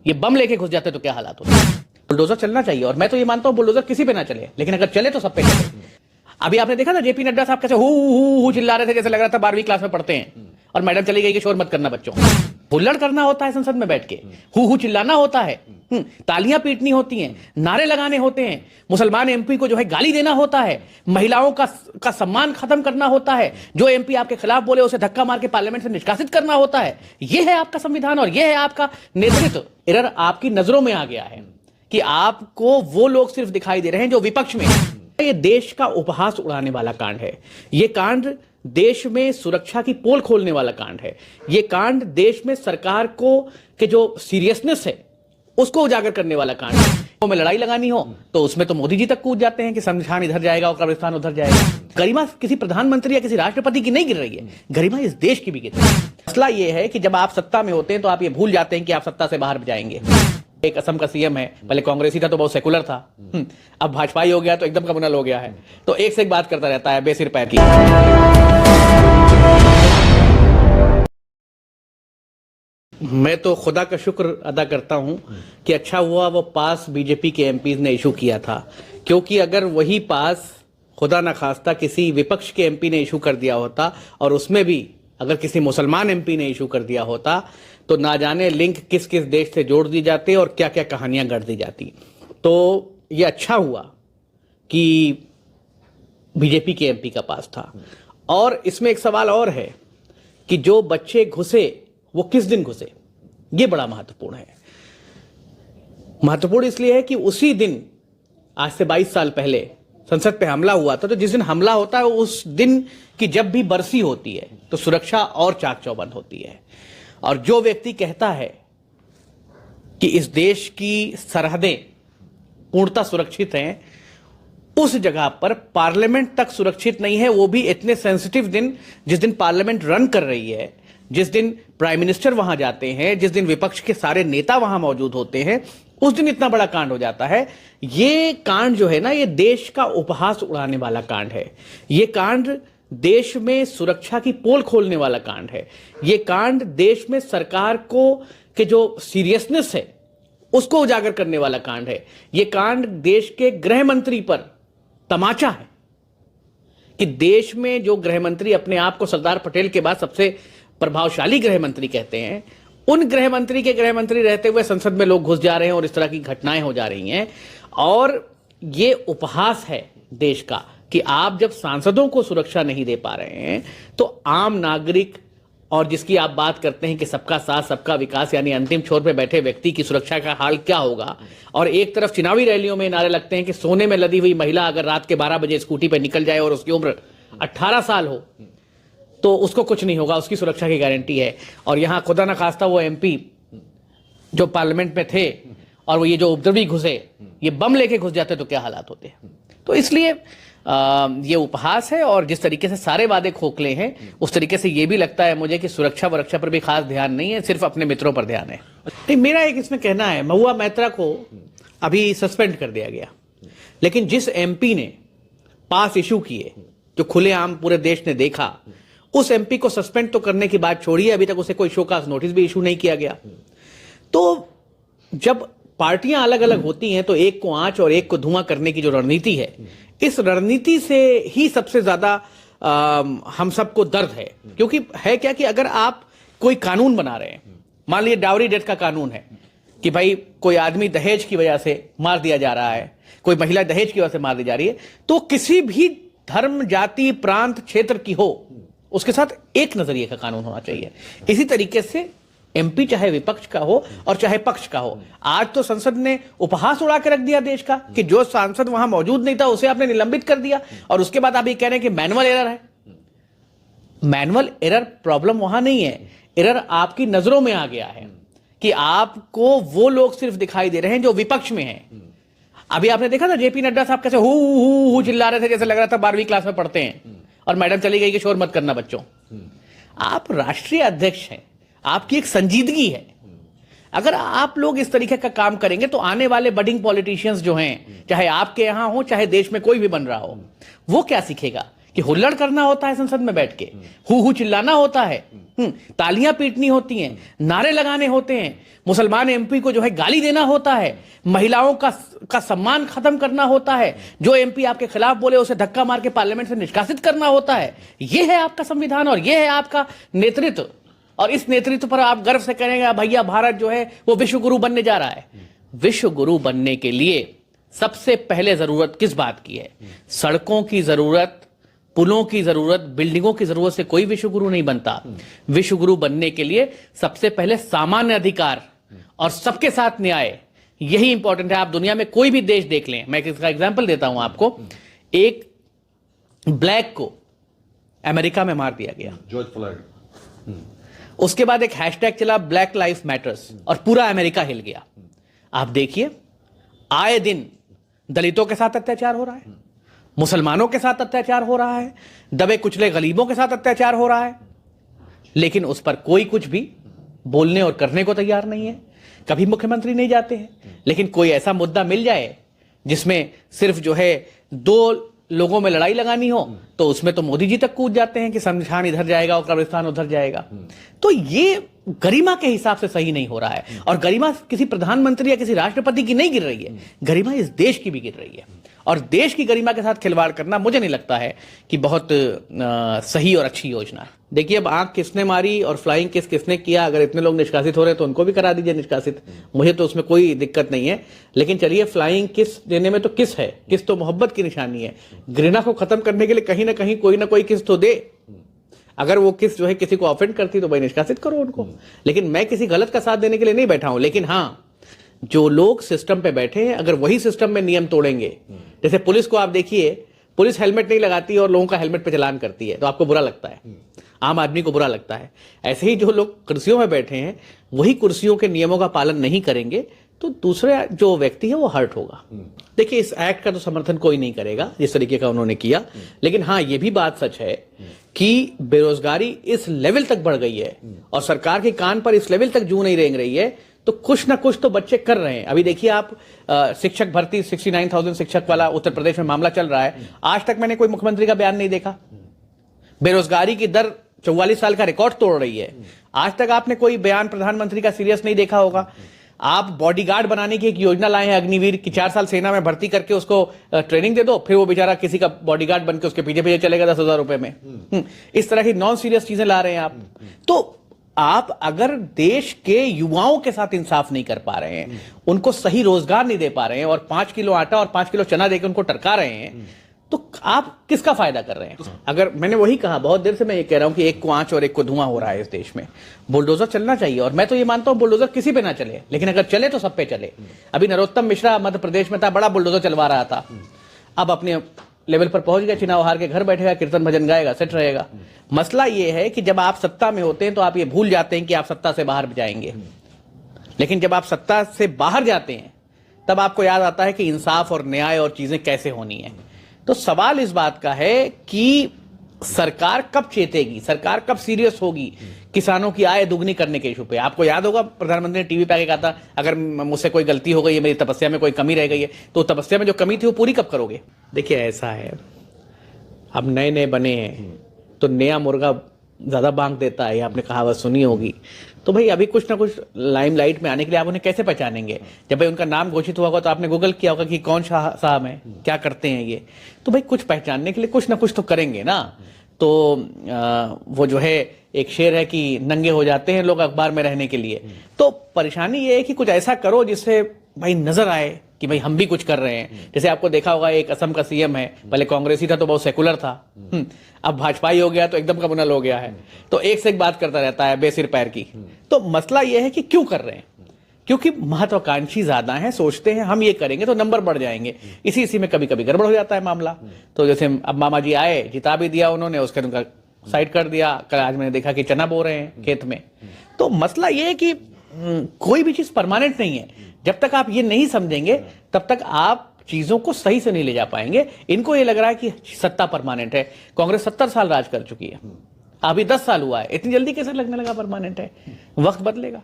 ये बम लेके घुस जाते तो क्या हालात होते। बुलडोजर चलना चाहिए, और मैं तो ये मानता हूं बुलडोजर किसी पे ना चले, लेकिन अगर चले तो सब पे चले। अभी आपने देखा ना जेपी नड्डा साहब कैसे हु चिल्ला रहे थे, जैसे लग रहा था 12वीं क्लास में पढ़ते हैं, और मैडम चली गई कि शोर मत करना बच्चों। हुल्लड़ करना होता है संसद में बैठ के, हु चिल्लाना होता है, तालियां पीटनी होती हैं, नारे लगाने होते हैं, मुसलमान एमपी को जो है गाली देना होता है, महिलाओं का सम्मान खत्म करना होता है, जो एमपी आपके खिलाफ बोले उसे धक्का मार के पार्लियामेंट से निष्कासित करना होता है। यह है आपका संविधान और यह है आपका नेतृत्व। एरर आपकी नजरों में आ गया है कि आपको वो लोग सिर्फ दिखाई दे रहे हैं जो विपक्ष में हैं। ये देश का उपहास उड़ाने वाला कांड है। ये कांड देश में सुरक्षा की पोल खोलने वाला कांड है। ये कांड देश में सरकार को के जो सीरियसनेस है उसको उजागर करने वाला कांड है। तो में लड़ाई लगानी हो तो उसमें तो मोदी जी तक कूद जाते हैं कि संविधान इधर जाएगा और कब्रिस्तान उधर जाएगा। गरिमा किसी प्रधानमंत्री या किसी राष्ट्रपति की नहीं गिर रही है, गरिमा इस देश की भी गिर रही है। मसला ये है कि जब आप सत्ता में होते हैं तो आप ये भूल जाते हैं कि आप सत्ता से बाहर जाएंगे। एक असम का सीएम है, पहले कांग्रेसी था तो बहुत सेकुलर था, अब भाजपाई हो गया तो एकदम कम्युनल हो गया है, तो एक से एक बात करता रहता है बेसिर पैर की। मैं तो खुदा का शुक्र अदा करता हूं कि अच्छा हुआ वो पास बीजेपी के एमपीज ने इशू किया था, क्योंकि अगर वही पास खुदा ना खास्ता किसी विपक्ष के एमपी ने इशू कर दिया होता और उसमें भी अगर किसी मुसलमान एमपी ने इशू कर दिया होता तो ना जाने लिंक किस किस देश से जोड़ दी जाती और क्या क्या कहानियां गढ़ दी जाती। तो ये अच्छा हुआ कि बीजेपी के एमपी का पास था। और इसमें एक सवाल और है कि जो बच्चे घुसे वो किस दिन घुसे, ये बड़ा महत्वपूर्ण है। महत्वपूर्ण इसलिए है कि उसी दिन आज से 22 साल पहले संसद पे हमला हुआ था। तो जिस दिन हमला होता है उस दिन की जब भी बरसी होती है तो सुरक्षा और चाक चौबंद होती है। और जो व्यक्ति कहता है कि इस देश की सरहदें पूर्णतः सुरक्षित हैं, उस जगह पर पार्लियामेंट तक सुरक्षित नहीं है, वो भी इतने सेंसिटिव दिन, जिस दिन पार्लियामेंट रन कर रही है, जिस दिन प्राइम मिनिस्टर वहां जाते हैं, जिस दिन विपक्ष के सारे नेता वहां मौजूद होते हैं, उस दिन इतना बड़ा कांड हो जाता है। ये कांड जो है ना, ये देश का उपहास उड़ाने वाला कांड है। ये कांड देश में सुरक्षा की पोल खोलने वाला कांड है। ये कांड देश में सरकार को के जो सीरियसनेस है उसको उजागर करने वाला कांड है। ये कांड देश के गृह मंत्री पर तमाचा है कि देश में जो गृह मंत्री अपने आप को सरदार पटेल के बाद सबसे प्रभावशाली गृह मंत्री कहते हैं, उन गृह मंत्री के गृह मंत्री रहते हुए संसद में लोग घुस जा रहे हैं और इस तरह की घटनाएं हो जा रही हैं। और ये उपहास है देश का कि आप जब सांसदों को सुरक्षा नहीं दे पा रहे हैं तो आम नागरिक और जिसकी आप बात करते हैं कि सबका साथ सबका विकास यानी अंतिम छोर पे बैठे व्यक्ति की सुरक्षा का हाल क्या होगा। और एक तरफ चुनावी रैलियों में नारे लगते हैं कि सोने में लदी हुई महिला अगर रात के 12 बजे स्कूटी पे निकल जाए और उसकी उम्र 18 साल हो तो उसको कुछ नहीं होगा, उसकी सुरक्षा की गारंटी है। और यहां खुदा ना खास्ता वो एमपी जो पार्लियामेंट में थे और वो ये जो उपद्रवी घुसे, ये बम लेके घुस जाते तो क्या हालात होते। तो इसलिए ये उपहास है। और जिस तरीके से सारे वादे खोखले हैं उस तरीके से ये भी लगता है मुझे कि सुरक्षा वरक्षा पर भी खास ध्यान नहीं है, सिर्फ अपने मित्रों पर ध्यान है। नहीं, मेरा एक इसमें कहना है, महुआ मैत्रा को अभी सस्पेंड कर दिया गया, लेकिन जिस एमपी ने पास इशू किए जो खुलेआम पूरे देश ने देखा, उस एमपी को सस्पेंड तो करने की बात छोड़िए, अभी तक उसे कोई शोकाज नोटिस भी इशू नहीं किया गया। तो जब पार्टियां अलग अलग होती हैं तो एक को आंच और एक को धुआं करने की जो रणनीति है, इस रणनीति से ही सबसे ज्यादा हम सबको दर्द है। क्योंकि है क्या कि अगर आप कोई कानून बना रहे हैं, मान लीजिए डाउरी डेथ का कानून है कि भाई कोई आदमी दहेज की वजह से मार दिया जा रहा है, कोई महिला दहेज की वजह से मार दी जा रही है, तो किसी भी धर्म जाति प्रांत क्षेत्र की हो उसके साथ एक नजरिए का कानून होना चाहिए। इसी तरीके से एमपी चाहे विपक्ष का हो और चाहे पक्ष का हो, आज तो संसद ने उपहास उड़ा के रख दिया देश का कि जो सांसद वहां मौजूद नहीं था उसे आपने निलंबित कर दिया, और उसके बाद आप ये कह रहे हैं कि मैनुअल एरर है। मैनुअल एरर प्रॉब्लम वहां नहीं है, एरर आपकी नजरों में आ गया है कि आपको वो लोग सिर्फ दिखाई दे रहे हैं जो विपक्ष में हैं। अभी आपने देखा ना जेपी नड्डा साहब कैसे हु चिल्ला रहे थे, जैसे लग रहा था 12वीं क्लास में पढ़ते हैं, और मैडम चली गई कि शोर मत करना बच्चों। आप राष्ट्रीय अध्यक्ष हैं, आपकी एक संजीदगी है। अगर आप लोग इस तरीके का काम करेंगे तो आने वाले बडिंग पॉलिटिशियंस जो हैं, चाहे आपके यहां हो चाहे देश में कोई भी बन रहा हो, वो क्या सीखेगा कि हुल्लड़ करना होता है संसद में बैठ के, हु चिल्लाना होता है, तालियां पीटनी होती हैं, नारे लगाने होते हैं, मुसलमान एमपी को जो है गाली देना होता है, महिलाओं का सम्मान खत्म करना होता है, जो एमपी आपके खिलाफ बोले उसे धक्का मार के पार्लियामेंट से निष्कासित करना होता है। यह है आपका संविधान और यह है आपका नेतृत्व। और इस नेतृत्व पर आप गर्व से करेंगे भैया भारत जो है वो विश्व गुरु बनने जा रहा है। विश्व गुरु बनने के लिए सबसे पहले जरूरत किस बात की है? सड़कों की जरूरत, पुलों की जरूरत, बिल्डिंगों की जरूरत से कोई विश्व गुरु नहीं बनता। विश्व गुरु बनने के लिए सबसे पहले सामान्य अधिकार और सबके साथ न्याय, यही इंपॉर्टेंट है। आप दुनिया में कोई भी देश देख लें, मैं इसका एग्जांपल देता हूं आपको। एक ब्लैक को अमेरिका में मार दिया गया, जॉर्ज फ्लॉयड, उसके बाद एक हैशटैग चला ब्लैक लाइफ मैटर्स और पूरा अमेरिका हिल गया। आप देखिए आए दिन दलितों के साथ अत्याचार हो रहा है, मुसलमानों के साथ अत्याचार हो रहा है, दबे कुचले गरीबों के साथ अत्याचार हो रहा है, लेकिन उस पर कोई कुछ भी बोलने और करने को तैयार नहीं है। कभी मुख्यमंत्री नहीं जाते हैं, लेकिन कोई ऐसा मुद्दा मिल जाए जिसमें सिर्फ जो है दो लोगों में लड़ाई लगानी हो तो उसमें तो मोदी जी तक कूद जाते हैं कि शमशान इधर जाएगा और कब्रिस्तान उधर जाएगा। तो ये गरिमा के हिसाब से सही नहीं हो रहा है। और गरिमा किसी प्रधानमंत्री या किसी राष्ट्रपति की नहीं गिर रही है, गरिमा इस देश की भी गिर रही है। और देश की गरिमा के साथ खिलवाड़ करना मुझे नहीं लगता है कि बहुत सही और अच्छी योजना है। देखिए अब आंख किसने मारी और फ्लाइंग किस किसने किया, अगर इतने लोग निष्कासित हो रहे हैं तो उनको भी करा दीजिए निष्कासित, मुझे तो उसमें कोई दिक्कत नहीं है। लेकिन चलिए फ्लाइंग किस देने में तो किस है, किस तो मोहब्बत की निशानी है। घृणा को खत्म करने के लिए कहीं ना कोई किस तो दे। अगर वो किस जो है किसी को ऑफेंड करती तो भाई निष्कासित करो उनको। लेकिन मैं किसी गलत का साथ देने के लिए नहीं बैठा हूं। लेकिन हाँ, जो लोग सिस्टम पे बैठे हैं अगर वही सिस्टम में नियम तोड़ेंगे, जैसे पुलिस को आप देखिए, पुलिस हेलमेट नहीं लगाती और लोगों का हेलमेट पे चालान करती है तो आपको बुरा लगता है, आम आदमी को बुरा लगता है। ऐसे ही जो लोग कुर्सियों में बैठे हैं वही कुर्सियों के नियमों का पालन नहीं करेंगे तो दूसरे जो व्यक्ति है वो हर्ट होगा। देखिए इस एक्ट का तो समर्थन कोई नहीं करेगा जिस तरीके का उन्होंने किया, लेकिन हाँ ये भी बात सच है कि बेरोजगारी इस लेवल तक बढ़ गई है और सरकार के कान पर इस लेवल तक जू नहीं रेंग रही है, तो कुछ ना कुछ तो बच्चे कर रहे हैं। अभी देखिए आप शिक्षक भर्ती 69,000 शिक्षक वाला उत्तर प्रदेश में मामला चल रहा है, आज तक मैंने कोई मुख्यमंत्री का बयान नहीं देखा। बेरोजगारी की दर 44 साल का रिकॉर्ड तोड़ रही है, आज तक आपने कोई बयान प्रधानमंत्री का सीरियस नहीं देखा होगा। आप बॉडीगार्ड बनाने की एक योजना लाए हैं अग्निवीर की, 4 साल सेना में भर्ती करके उसको ट्रेनिंग दे दो, फिर वो बेचारा किसी का बॉडीगार्ड बनकर उसके पीछे चलेगा 10,000 रुपए में। इस तरह की नॉन सीरियस चीजें ला रहे हैं आप। तो आप अगर देश के युवाओं के साथ इंसाफ नहीं कर पा रहे हैं, उनको सही रोजगार नहीं दे पा रहे हैं और 5 किलो आटा और 5 किलो चना देकर उनको टरका रहे हैं, तो आप किसका फायदा कर रहे हैं? अगर मैंने वही कहा, बहुत देर से मैं ये कह रहा हूं कि एक को आंच और एक को धुआं हो रहा है इस देश में। बुलडोजर चलना चाहिए और मैं तो ये मानता हूं बुलडोजर किसी पे ना चले, लेकिन अगर चले तो सब पे चले। अभी नरोत्तम मिश्रा मध्य प्रदेश में था, बड़ा बुलडोजर चलवा रहा था, अब अपने लेवल पर पहुंच गया, चुनाव हार के घर बैठेगा, कीर्तन भजन गाएगा, सेट रहेगा। मसला ये है कि जब आप सत्ता में होते हैं तो आप ये भूल जाते हैं कि आप सत्ता से बाहर जाएंगे, लेकिन जब आप सत्ता से बाहर जाते हैं तब आपको याद आता है कि इंसाफ और न्याय और चीजें कैसे होनी है। तो सवाल इस बात का है कि सरकार कब चेतेगी, सरकार कब सीरियस होगी किसानों की आय दुगनी करने के इशू पे। आपको याद होगा प्रधानमंत्री ने टीवी पे आके कहा था अगर मुझसे कोई गलती हो गई है, मेरी तपस्या में कोई कमी रह गई है, तो तपस्या में जो कमी थी वो पूरी कब करोगे? देखिए ऐसा है, अब नए नए बने हैं तो नया मुर्गा ज्यादा बांग देता है, आपने कहावत सुनी होगी। तो भाई अभी कुछ ना कुछ लाइमलाइट में आने के लिए आप उन्हें कैसे पहचानेंगे? जब भाई उनका नाम घोषित हुआ होगा तो आपने गूगल किया होगा कि कौन साहब है, क्या करते हैं ये। तो भाई कुछ पहचानने के लिए कुछ ना कुछ तो करेंगे ना। तो वो जो है एक शेर है कि नंगे हो जाते हैं लोग अखबार में रहने के लिए। तो परेशानी ये है कि कुछ ऐसा करो जिससे भाई नजर आए कि भाई हम भी कुछ कर रहे हैं। जैसे आपको देखा होगा एक असम का सीएम है, पहले कांग्रेसी था तो बहुत सेकुलर था, अब भाजपाई हो गया तो एकदम कम्युनल हो गया है, तो एक से एक बात करता रहता है बेसिर पैर की। तो मसला यह है कि क्यों कर रहे हैं? क्योंकि महत्वाकांक्षी ज्यादा हैं, सोचते हैं हम ये करेंगे तो नंबर बढ़ जाएंगे। इसी में कभी कभी गड़बड़ हो जाता है मामला। तो जैसे अब मामा जी आए, जिता भी दिया उन्होंने, उसके उनका साइड कर दिया। कल आज मैंने देखा कि चना बो रहे हैं खेत में। तो मसला ये है कि कोई भी चीज परमानेंट नहीं है। जब तक आप ये नहीं समझेंगे तब तक आप चीजों को सही से नहीं ले जा पाएंगे। इनको ये लग रहा है कि सत्ता परमानेंट है। कांग्रेस 70 साल राज कर चुकी है, अभी 10 साल हुआ है, इतनी जल्दी कैसे लगने लगा परमानेंट है? वक्त बदलेगा।